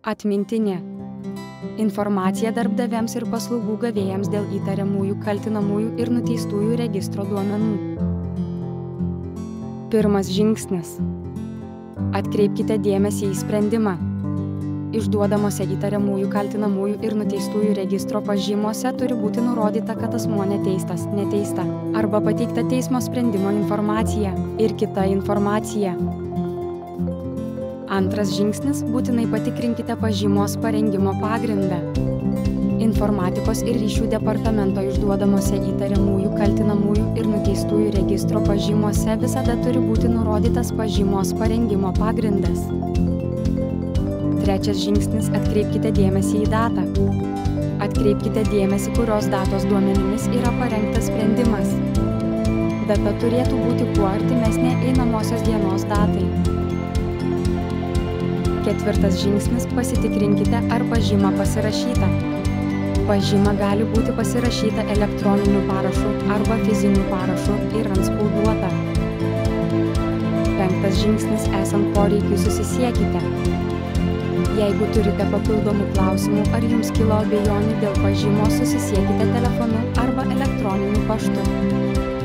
Atmintinė. Informacija darbdaviams ir paslaugų gavėjams dėl įtariamųjų, kaltinamųjų ir nuteistųjų registro duomenų. Pirmas žingsnis. Atkreipkite dėmesį į sprendimą. Išduodamose įtariamųjų, kaltinamųjų ir nuteistųjų registro pažymose turi būti nurodyta, kad asmuo neteistas, neteista arba pateikta teismo sprendimo informacija ir kita informacija. Antras žingsnis – būtinai patikrinkite pažymos parengimo pagrindą. Informatikos ir ryšių departamento išduodamose įtariamųjų, kaltinamųjų ir nuteistųjų registro pažymose visada turi būti nurodytas pažymos parengimo pagrindas. Trečias žingsnis – atkreipkite dėmesį į datą. Atkreipkite dėmesį, kurios datos duomenimis yra parengtas sprendimas. Data turėtų būti kuo artimesnė einamosios dienos datai. Ketvirtas žingsnis – pasitikrinkite, ar pažyma pasirašyta. Pažyma gali būti pasirašyta elektroniniu parašu arba fiziniu parašu ir antspauduota. Penktas žingsnis – esant poreikiui susisiekite. Jeigu turite papildomų klausimų ar jums kilo abejonių dėl pažymos, susisiekite telefonu arba elektroniniu paštu.